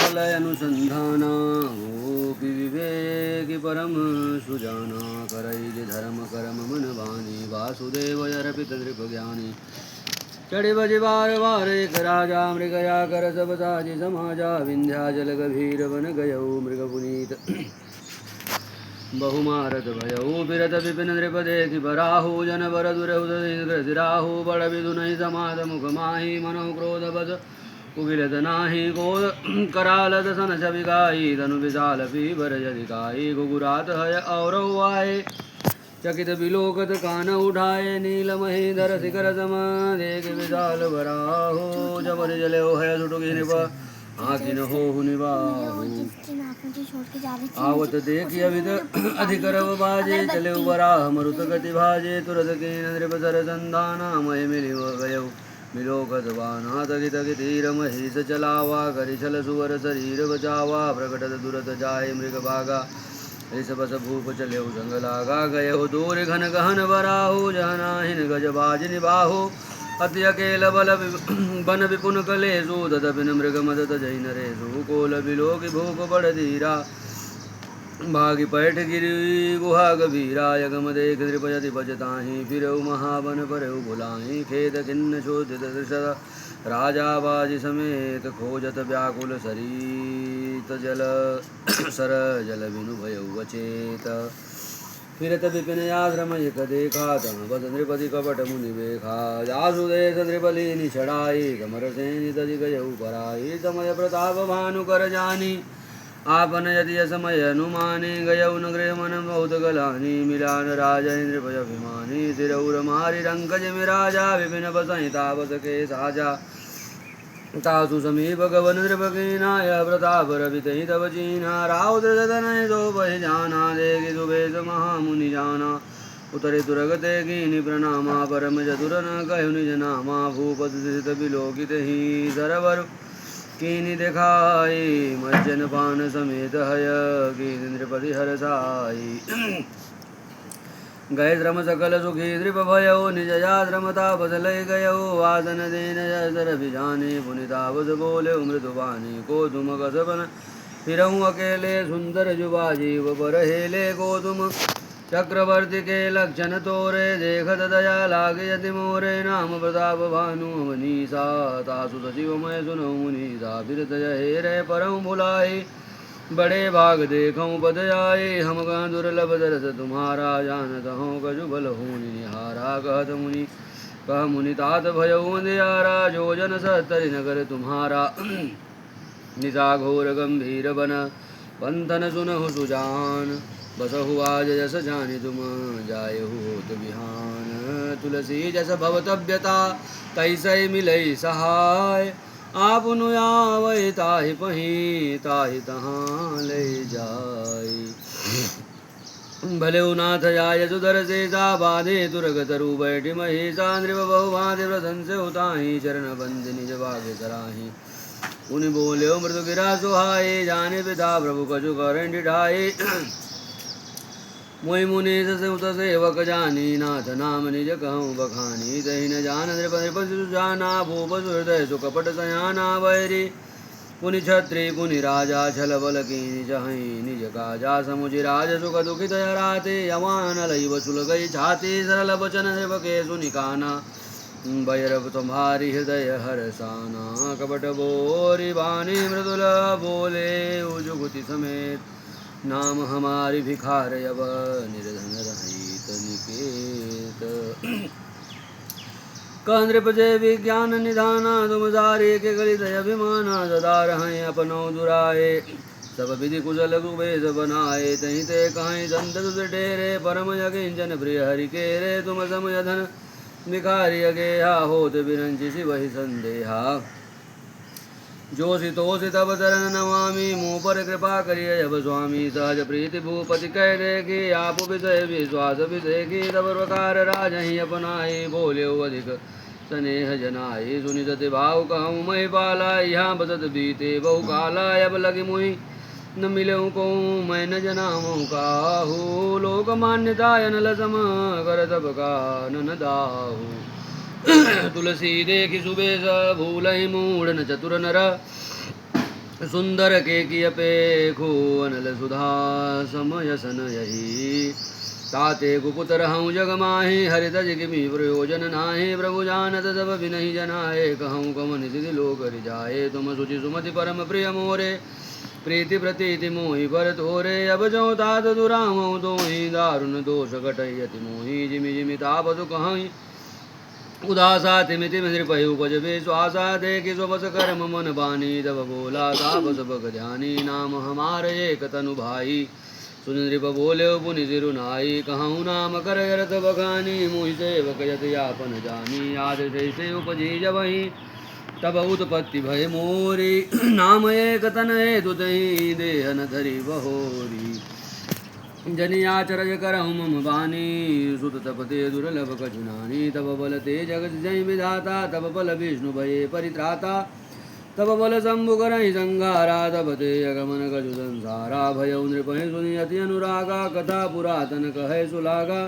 फल अनुसंधाना गोपी विवेकी परम सुजाना करैल धर्म करम मन भानी वासुदेव अर्पित नृप ज्ञानी चढ़े बजे बार बार एक राजा मृगया कर सब साजी समाजा विंध्याचल गभीर बन गयौ मृग पुनीत बहुमारत भयऊ बिरत विपिन नृप देखि बराहु जन बर दुरहु बड़ विदु नहीं समाद मुख माही मनो क्रोध बस उगिलत नाही गोद करालत सन छवि गाई धनु विशाल पीबर जदिकाई गुगुरात हय और आए चकित बिलोकत कान उठाए नील महीधर शिखर सम देख विशाल बराहो जबर जले है सुटुकी निप आखिन हो निबाहु आवत देखि अविद अधिकर बाजे चले बराह मरुत गति भाजे तुरत कीन नृप सर संधाना मय मिलि गयौ मिलोकत बाना तगित गिधीर महिष चलावा करि छल सुवर शरीर बचावा प्रकटत दुरत जाय मृग भागा ऋषभस भूप चले संग लागा गयौ दूर घन गहन बराहु जहनाहिन गज बाज निबाहु अति अकेल बल बन विपुन कलेशु तदपिन मृग मदत जै नरेशु कोल बिलोकि भूप बड़ धीरा भागी पैठ गिरि गुहा गभीरा यगम देख नृपयति बजताहि फिरऊ महावन परऊ भुलाहि खेत खिन्न शोधित दृश राजा बाजी समेत खोजत व्याकुल सरित जल सर जल बिनु भयऊ अचेत फिरत विपिन आश्रम एक देखा तम बद नृपति कपट मुनि बेखा जासुदेश नृपलीनि छड़ाई कमर सेनि तजि गयऊ पराई समय प्रताप भानु कर जानी आपन यदि समय अनुमानी गयऊ न गृह मन बहुत गलानी मिलान राजा नृपय अभिमानी सिरौर मारि रंकज मिराजा विपिन बसहि तापस के साजा तासु समीप गवन नृपकीनाय प्रताप रवितहि तव चीना राउद्र ददनय सो बहि जाना देखि सुबेश महामुनि जाना उतरे तुरगते कीनि प्रणामा परम चतुर न कहु निज नामा भूपति स्थित बिलोकित ही सरवर कीनि देखाई मज्जन पान समेत हय कीनि नृपति हरसाई गए श्रम सकल सुखी नृप भयौ निज आश्रम तापस लय गयौ वासन दीन जसर बिजाने पुनितापस बोले मृदुवानी को तुम कसबन फिरऊँ अकेले सुंदर जुबा जीव पर हेले को तुम चक्रवर्ती के लक्षण तोरे देखत दया लागे यति मोरे नाम प्रताप भानु मनीषा तासु सचिव मैं सुनऊ मुनीषा फिर तय हेरे परऊँ भुलाई बड़े भाग देखूं पद आए हम कहाँ दुर्लभ दरस तुम्हारा जानत हूँ कजु बल हूँ निहारा कहत मुनि कह मुनि तात भयऊ दियारा जो जन सत्तरि नगर तुम्हारा निशा घोर गंभीर बन पंथन सुनहु सुजान बसहु आज जस जानि तुम जायहु होत बिहान तुलसी जस भवतव्यता तैसै मिलई सहाय आप नुयावै ताहि पही ताहि तहाँ ले जाई भले नाथ जाय सुधर से सा बाधे तुरग तरु बैठि महिषा नृप बहु भांति व्रतन से उताही चरण बंद निज बागे सराही उनि बोले मृदु गिरा सुहाए जाने पिता प्रभु कछु करें डिठाए मोहि मुनीश से उत सेवक जानी नाथ नाम निज कहूँ बखानी तहि न जान नृप नृप सुजाना भूप हृदय सुकपट सयाना वैरी पुनि छत्री पुनि राजा छल बल कीनि जहई निज काजा समुझि राज सुख दुखित राते यवान लई वसुल गई छाती सरल बचन नृप के सुनिकाना भैरव तुम्हारी हृदय हरसाना कपट बोरी बानी मृदुल बोले उजुगुति समेत नाम हमारी भिखार अब निर्धन रहित निकेत कह नृप जय विज्ञान निधाना तुम सारे के गलित अभिमाना सदा रहें अपनो दुराए सब विधि कुशल कुबेश बनाए तहीं ते कहीं संत तुझ डेरे परम यकिंचन प्रिय हरि के रे तुम समय धन भिखारी अगेहा होत बिरंचि वही संदेहा जोशी तोषि तब चरण नमामि मुँह पर कृपा करिए अब स्वामी सहज प्रीति भूपति कह देखी आप विषय विश्वास विदेखी तब प्रकार राजहि अपनाई बोले अधिक स्नेह जनाई सुनि सति भाव कहूँ मही पाला यहाँ बसत बीते बहु काला अब लगी मुहि न मिलऊँ को मैं न जनाऊँ काहू लोक मान्यतायन लसम कर तब का न दाहू तुलसी देखि सुबेश भूलहि मूढ़ न चतुर नर सुंदर के किय पेखो अनल सुधा समयसन यही ताते कुपुतर हूँ जग माहि हरित जिगमी प्रयोजन नाहि प्रभु जानत सब विनहि जनाए कहूँ कमन सिधि लोक रिजाए तुम सुचि सुमति परम प्रिय मोरे प्रीति प्रतीति मोहि पर तोरे अब जो तात दुराम दोहि दारुण दोष घटयति मोहि जिमि जिमि ताप सुख हहि उदासा तिमिति नृपहि उपज विश्वासा देखि स्वबस कर्म मन बानी तब बोला तापस बग ध्यानी नाम हमार एक तनु भाई सुन नृप बोले पुनि सिरुनाई कहूँ नाम कर रथ बखानी मुहि सेवक यत यापन जानी आद से उपजी जबहि तब उत्पत्ति भय मोरी नाम एक तन हेतु तहि देह न धरि बहोरी जनियाचरज करहु मम बानी सुत तपते दुर्लभ कछुनानी तब बल ते जगत जय विधाता तब बल विष्णु भये परित्राता तब बल शंभु करहि संघारा तब ते अगमन कछु संसारा भयउ नृपहि सुनि अति अनुरागा कथा पुरातन कहे सुलागा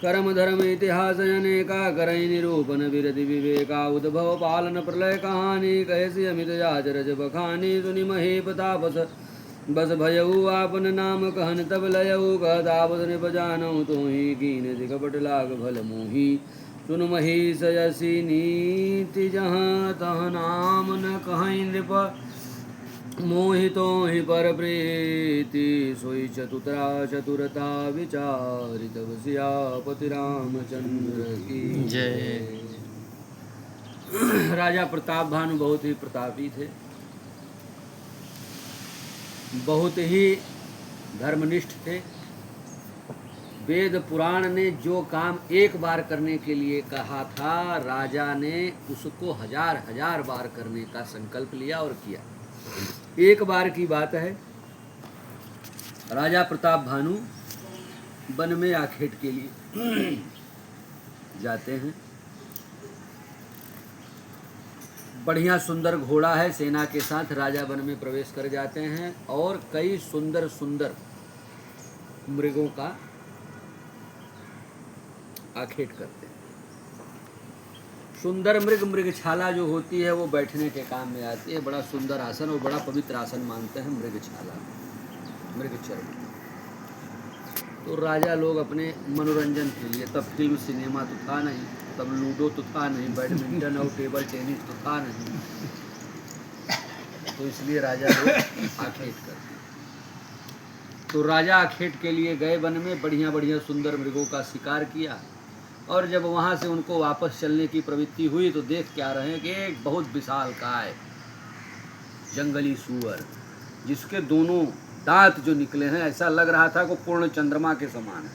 कर्म धर्म इतिहास अनेका करहि निरूपण विरति विवेका उद्भव पालन प्रलय कहानी कहसि अमित याचरज बखानी सुनि महीप तापस बस भयऊ आपन नाम कहन तब लयऊ कहतापस नृप जानऊ तोहि कीन कपट लाग भल मोही सुन महीष यसी नीति जहाँ तह नाम न कहीं नृप मोहि तोहि पर प्रीति सोई चतुरता विचारित सियापति रामचंद्र की जय। राजा प्रताप भानु बहुत ही प्रतापी थे, बहुत ही धर्मनिष्ठ थे। वेद पुराण ने जो काम एक बार करने के लिए कहा था, राजा ने उसको हजार हजार बार करने का संकल्प लिया और किया। एक बार की बात है, राजा प्रताप भानु वन में आखेट के लिए जाते हैं। बढ़िया सुंदर घोड़ा है, सेना के साथ राजा वन में प्रवेश कर जाते हैं और कई सुंदर सुंदर मृगों का आखेट करते हैं। सुंदर मृग, मृगछाला जो होती है वो बैठने के काम में आती है। बड़ा सुंदर आसन और बड़ा पवित्र आसन मानते हैं मृगछाला, मृगचरण। तो राजा लोग अपने मनोरंजन के लिए, तब फिल्म सिनेमा तो था नहीं, तब लूडो तो था नहीं, बैडमिंटन और टेबल टेनिस तो था नहीं, तो इसलिए राजा लोग आखेट करते। तो राजा आखेट के लिए गए वन में, बढ़िया बढ़िया सुंदर मृगों का शिकार किया और जब वहाँ से उनको वापस चलने की प्रवृत्ति हुई तो देख क्या रहे हैं कि एक बहुत विशालकाय जंगली सूअर, जिसके दोनों दांत जो निकले हैं ऐसा लग रहा था कि पूर्ण चंद्रमा के समान है,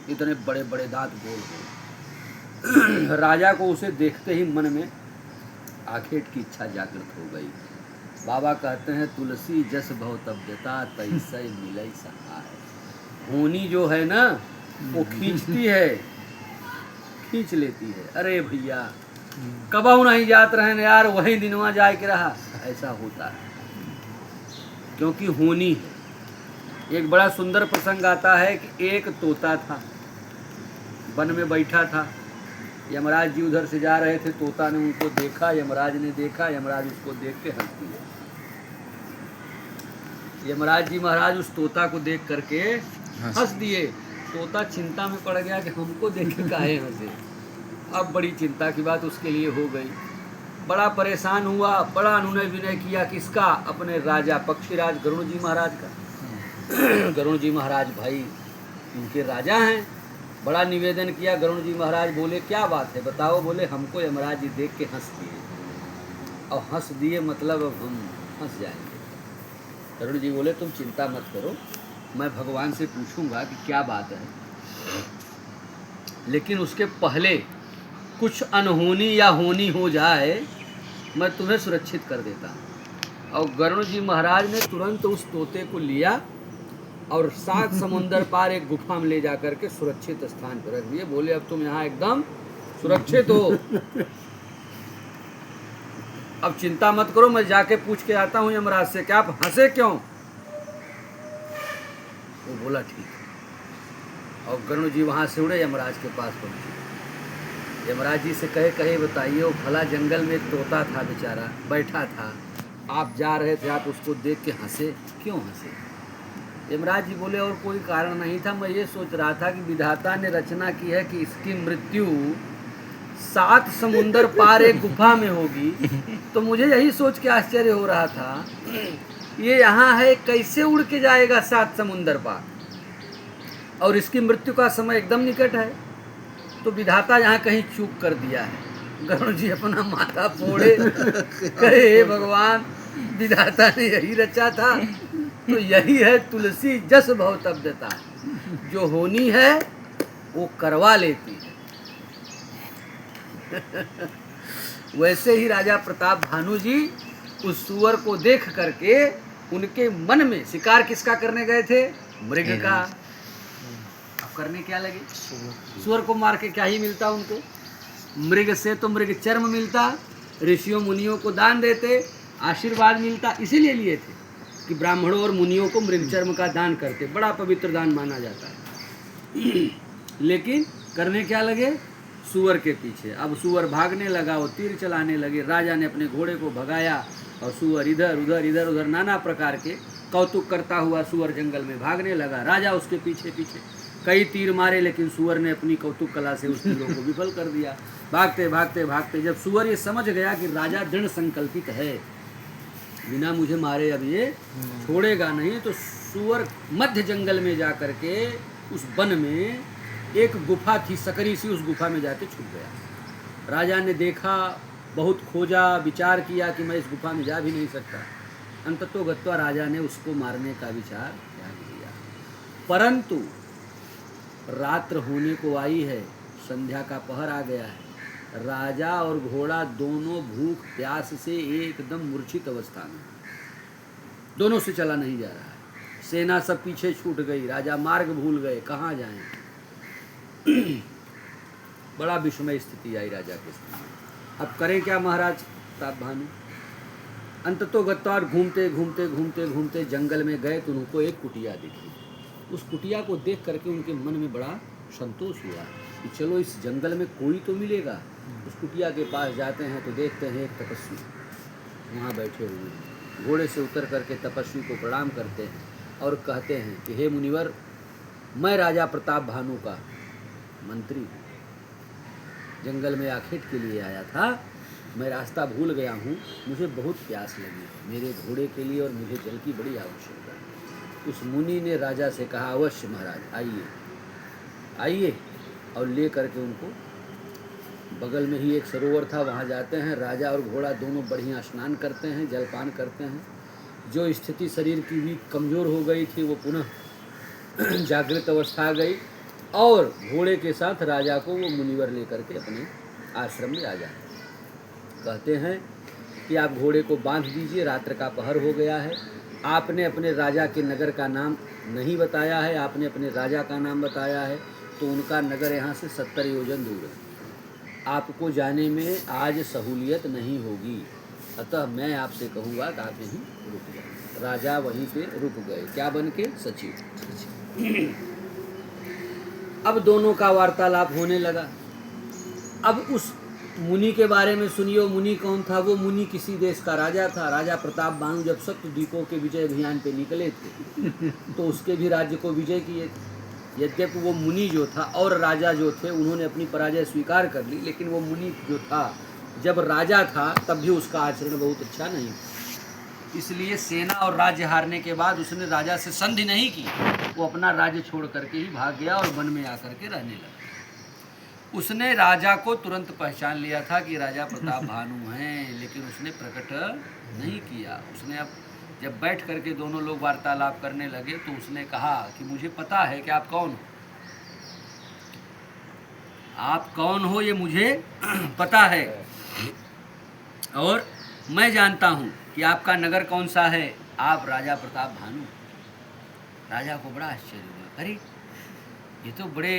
इतने बड़े बड़े दांत गोल गोल। राजा को उसे देखते ही मन में आखेट की इच्छा जागृत हो गई। बाबा कहते हैं तुलसी जस भवतव्यता तैसे मिलई सहाय। होनी जो है ना वो खींचती है, खींच लेती है। अरे भैया कबहू नहीं जात रहे यार, वही दिनवा जाए के रहा, ऐसा होता है क्योंकि होनी है। एक बड़ा सुंदर प्रसंग आता है कि एक तोता था, वन में बैठा था। यमराज जी उधर से जा रहे थे, तोता ने उनको देखा, यमराज ने देखा, यमराज उसको देख के हंस दिया। यमराज जी महाराज उस तोता को देख करके हंस दिए। तोता चिंता में पड़ गया कि हमको देख के काहे हंसे। अब बड़ी चिंता की बात उसके लिए हो गई, बड़ा परेशान हुआ, बड़ा अनुनय विनय किया। किसका? अपने राजा पक्षीराज गरुण जी महाराज का। गरुण जी महाराज भाई उनके राजा हैं, बड़ा निवेदन किया। गरुण जी महाराज बोले क्या बात है बताओ। बोले हमको यमराज जी देख के हंस दिए, और हंस दिए मतलब अब हम हंस जाएंगे। गरुण जी बोले तुम चिंता मत करो, मैं भगवान से पूछूंगा कि क्या बात है, लेकिन उसके पहले कुछ अनहोनी या होनी हो जाए मैं तुम्हें सुरक्षित कर देता हूँ। और गरुण जी महाराज ने तुरंत उस तोते को लिया और 7 समुंदर पार एक गुफा में ले जा करके सुरक्षित स्थान पर रख दिए। बोले अब तुम यहाँ एकदम सुरक्षित हो, अब चिंता मत करो, मैं जाके पूछ के आता हूँ यमराज से कि आप हंसे क्यों। वो बोला ठीक है। और गरुण जी वहाँ से उड़े, यमराज के पास पहुँचे। यमराज जी से कहे बताइए, वो भला जंगल में एक तोता था बेचारा, बैठा था, आप जा रहे थे, आप उसको देख के हंसे, क्यों हंसे? यमराज जी बोले और कोई कारण नहीं था, मैं ये सोच रहा था कि विधाता ने रचना की है कि इसकी मृत्यु 7 समुंदर पार एक गुफा में होगी, तो मुझे यही सोच के आश्चर्य हो रहा था ये यहाँ है, कैसे उड़ के जाएगा 7 समुंदर पार, और इसकी मृत्यु का समय एकदम निकट है। तो विधाता यहाँ कहीं चूक कर दिया है। गरुड़ जी अपना माथा फोड़े, कहे हे भगवान, विधाता ने यही रचा था, तो यही है तुलसी जस भव तब्यता, जो होनी है वो करवा लेती है। वैसे ही राजा प्रताप भानु जी उस सुअर को देख करके उनके मन में, शिकार किसका करने गए थे? मृग का। अब करने क्या लगे? सुअर को मार के क्या ही मिलता उनको? मृग से तो मृग चर्म मिलता, ऋषियों मुनियों को दान देते, आशीर्वाद मिलता, इसीलिए लिए थे कि ब्राह्मणों और मुनियों को मृग चर्म का दान करते, बड़ा पवित्र दान माना जाता है। लेकिन करने क्या लगे? सुअर के पीछे। अब सुअर भागने लगा, वो तीर चलाने लगे, राजा ने अपने घोड़े को भगाया और सुअर इधर उधर नाना प्रकार के कौतुक करता हुआ सुअर जंगल में भागने लगा। राजा उसके पीछे पीछे, कई तीर मारे, लेकिन सुअर ने अपनी कौतुक कला से उस तीरों को विफल कर दिया। भागते भागते भागते जब सुअर ये समझ गया कि राजा दृढ़ संकल्पित है, बिना मुझे मारे अब ये छोड़ेगा नहीं, तो सुअर मध्य जंगल में जा करके उस वन में एक गुफा थी सकरी सी, उस गुफा में जाके छुप गया। राजा ने देखा, बहुत खोजा, विचार किया कि मैं इस गुफा में जा भी नहीं सकता। अंततोगत्वा राजा ने उसको मारने का विचार त्याग दिया। परंतु रात्र होने को आई है, संध्या का पहर आ गया है। राजा और घोड़ा दोनों भूख प्यास से एकदम मूर्छित अवस्था में, दोनों से चला नहीं जा रहा है। सेना सब पीछे छूट गई, राजा मार्ग भूल गए, कहाँ जाएं। बड़ा विषमय स्थिति आई राजा के सामने। अब करें क्या महाराज प्रताप भानु? अंततोगत्वा घूमते घूमते घूमते घूमते जंगल में गए तो उनको एक कुटिया दिखी। उस कुटिया को देख करके उनके मन में बड़ा संतोष हुआ कि चलो इस जंगल में कोई तो मिलेगा। उस कुटिया के पास जाते हैं तो देखते हैं एक तपस्वी वहाँ बैठे हुए हैं। घोड़े से उतर करके तपस्वी को प्रणाम करते हैं और कहते हैं कि हे मुनिवर, मैं राजा प्रताप भानु का मंत्री हूँ, जंगल में आखेट के लिए आया था, मैं रास्ता भूल गया हूँ, मुझे बहुत प्यास लगी, मेरे घोड़े के लिए और मुझे जल की बड़ी आवश्यकता है। उस मुनि ने राजा से कहा, अवश्य महाराज, आइए आइए, और ले करके उनको बगल में ही एक सरोवर था, वहाँ जाते हैं। राजा और घोड़ा दोनों बढ़िया स्नान करते हैं, जलपान करते हैं। जो स्थिति शरीर की भी कमज़ोर हो गई थी वो पुनः जागृत अवस्था आ गई, और घोड़े के साथ राजा को वो मुनिवर लेकर के अपने आश्रम में आ जाते। कहते हैं कि आप घोड़े को बांध दीजिए, रात्र का पहर हो गया है। आपने अपने राजा के नगर का नाम नहीं बताया है, आपने अपने राजा का नाम बताया है, तो उनका नगर यहाँ से 70 योजन दूर है, आपको जाने में आज सहूलियत नहीं होगी, अतः मैं आपसे कहूँगा कि आप यहीं रुक जाए। राजा वहीं पे रुक गए, क्या बन के? सचिव। अब दोनों का वार्तालाप होने लगा। अब उस मुनि के बारे में सुनियो। मुनि कौन था? वो मुनि किसी देश का राजा था। राजा प्रताप भानु जब सप्तद्वीपों के विजय अभियान पे निकले थे तो उसके भी राज्य को विजय किए थे। यद्यपि वो मुनि जो था और राजा जो थे उन्होंने अपनी पराजय स्वीकार कर ली, लेकिन वो मुनि जो था जब राजा था तब भी उसका आचरण बहुत अच्छा नहीं था। इसलिए सेना और राज्य हारने के बाद उसने राजा से संधि नहीं की, वो अपना राज्य छोड़ करके ही भाग गया और वन में आकर के रहने लगा। उसने राजा को तुरंत पहचान लिया था कि राजा प्रताप भानु हैं, लेकिन उसने प्रकट नहीं किया। उसने अब जब बैठ करके दोनों लोग वार्तालाप करने लगे तो उसने कहा कि मुझे पता है कि आप कौन हो, आप कौन हो ये मुझे पता है, और मैं जानता हूँ कि आपका नगर कौन सा है, आप राजा प्रताप भानु। राजा को बड़ा आश्चर्य हुआ, अरे ये तो बड़े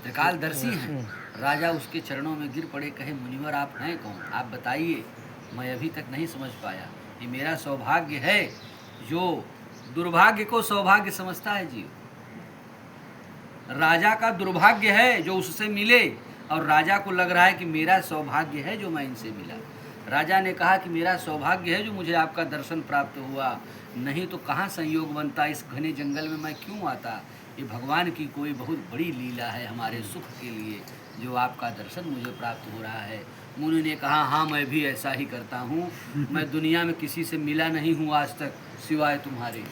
त्रिकालदर्शी हैं। राजा उसके चरणों में गिर पड़े, कहे मुनिवर आप हैं कौन, आप बताइए, मैं अभी तक नहीं समझ पाया। ये मेरा सौभाग्य है, जो दुर्भाग्य को सौभाग्य समझता है जीव। राजा का दुर्भाग्य है जो उससे मिले, और राजा को लग रहा है कि मेरा सौभाग्य है जो मैं इनसे मिला। राजा ने कहा कि मेरा सौभाग्य है जो मुझे आपका दर्शन प्राप्त हुआ, नहीं तो कहाँ संयोग बनता, इस घने जंगल में मैं क्यों आता। ये भगवान की कोई बहुत बड़ी लीला है हमारे सुख के लिए, जो आपका दर्शन मुझे प्राप्त हो रहा है। मुनि ने कहा हाँ मैं भी ऐसा ही करता हूँ, मैं दुनिया में किसी से मिला नहीं हूँ आज तक सिवाय तुम्हारे।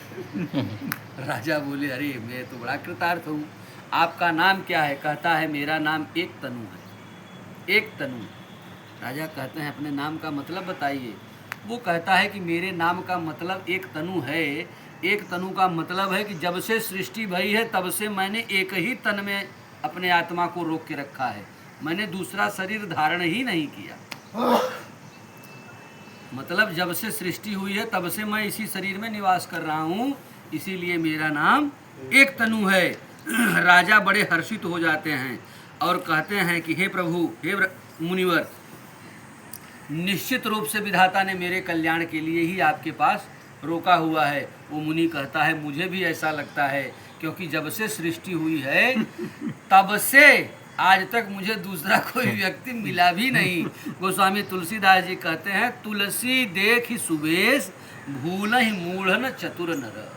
राजा बोले अरे मैं तो बड़ा कृतार्थ हूँ, आपका नाम क्या है। कहता है मेरा नाम एक तनु है। एक तनु। राजा कहते हैं अपने नाम का मतलब बताइए। वो कहता है कि मेरे नाम का मतलब एक तनु है। एक तनु का मतलब है कि जब से सृष्टि भई है तब से मैंने एक ही तन में अपने आत्मा को रोक के रखा है, मैंने दूसरा शरीर धारण ही नहीं किया। मतलब जब से सृष्टि हुई है तब से मैं इसी शरीर में निवास कर रहा हूँ, इसीलिए मेरा नाम एक तनु है। राजा बड़े हर्षित हो जाते हैं और कहते हैं कि हे प्रभु, हे मुनिवर, निश्चित रूप से विधाता ने मेरे कल्याण के लिए ही आपके पास रोका हुआ है। वो मुनि कहता है मुझे भी ऐसा लगता है, क्योंकि जब से सृष्टि हुई है तब से आज तक मुझे दूसरा कोई व्यक्ति मिला भी नहीं। गोस्वामी तुलसीदास जी कहते हैं तुलसी देखि सुवेश भूलहि मूढ़न चतुर नर।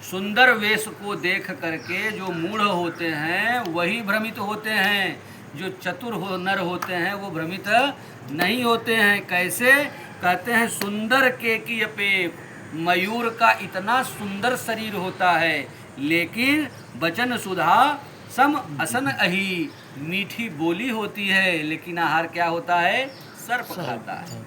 सुंदर वेश को देख करके जो मूढ़ होते हैं वही भ्रमित होते हैं, जो चतुर नर होते हैं वो भ्रमित नहीं होते हैं। कैसे? कहते हैं सुंदर के की अपे, मयूर का इतना सुंदर शरीर होता है लेकिन वचन सुधा सम असन अही, मीठी बोली होती है लेकिन आहार क्या होता है, सर्प खाता है।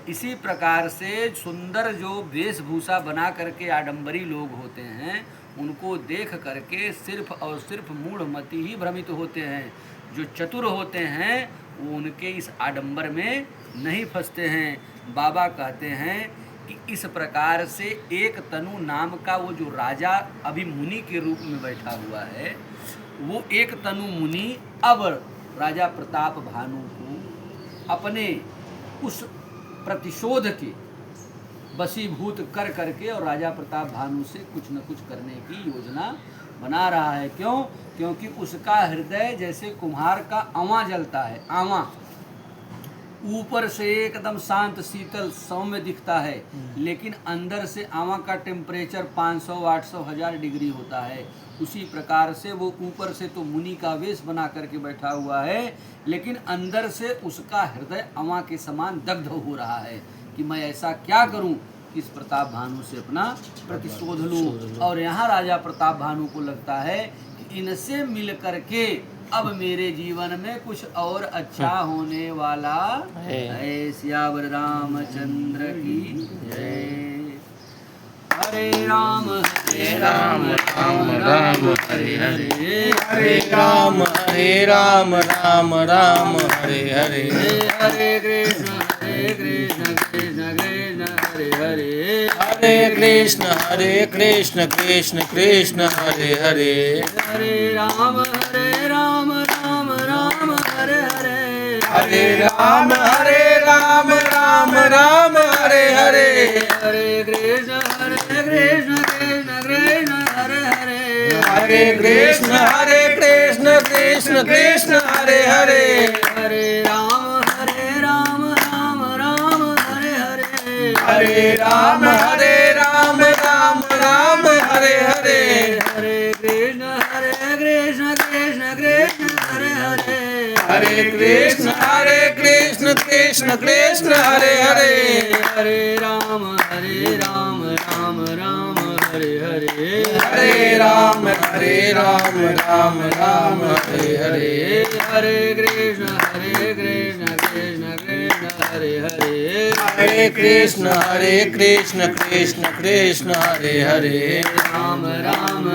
इसी प्रकार से सुंदर जो वेशभूषा बना करके आडंबरी लोग होते हैं उनको देख करके सिर्फ और सिर्फ मूढ़मती ही भ्रमित होते हैं। जो चतुर होते हैं वो उनके इस आडंबर में नहीं फंसते हैं। बाबा कहते हैं कि इस प्रकार से एक तनु नाम का वो जो राजा अभी मुनि के रूप में बैठा हुआ है, वो एक तनु मुनि अब राजा प्रताप भानु को अपने उस प्रतिशोध के वशीभूत कर करके और राजा प्रताप भानु से कुछ न कुछ करने की योजना बना रहा है। क्यों? क्योंकि उसका हृदय जैसे कुम्हार का आंवा जलता है। आंवा ऊपर से एकदम शांत शीतल सौम्य दिखता है, लेकिन अंदर से आंवा का टेम्परेचर 500, 800, 1000 डिग्री होता है। उसी प्रकार से वो ऊपर से तो मुनि का वेश बना करके बैठा हुआ है, लेकिन अंदर से उसका हृदय आंवा के समान दग्ध हो रहा है कि मैं ऐसा क्या करूं कि इस प्रताप भानु से अपना प्रतिशोध लूं। और यहाँ राजा प्रताप भानु को लगता है कि इनसे मिल करके अब मेरे जीवन में कुछ और अच्छा होने वाला है। सियावर रामचंद्र की जय। हरे राम राम राम हरे हरे, हरे राम राम राम हरे हरे, हरे कृष्ण कृष्ण कृष्ण हरे हरे, हरे कृष्ण कृष्ण कृष्ण हरे हरे, हरे राम राम राम हरे हरे, हरे राम राम राम हरे हरे, हरे कृष्ण कृष्ण कृष्ण हरे हरे, हरे कृष्ण कृष्ण कृष्ण हरे हरे, हरे राम राम हरे हरे, हरे राम राम हरे हरे, हरे कृष्ण कृष्ण कृष्ण हरे हरे, हरे कृष्ण कृष्ण कृष्ण हरे हरे, हरे राम राम हरे हरे, हरे राम राम हरे हरे, हरे कृष्ण कृष्ण कृष्ण हरे हरे, हरे कृष्ण कृष्ण हरे हरे, राम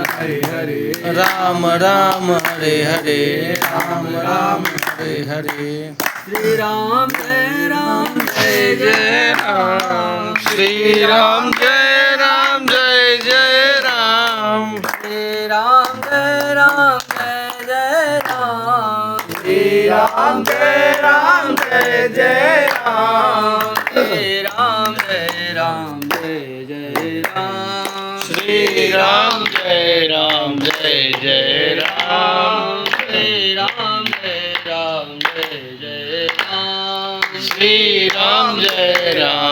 हरे हरे, राम हरे हरे, राम हरे हरे। श्री राम जय जय राम, श्री राम जय जय राम, श्री राम जय जय राम, श्री राम जय जय राम, श्री राम जय जय राम, श्री राम जय जय राम, श्री राम जय जय राम, श्री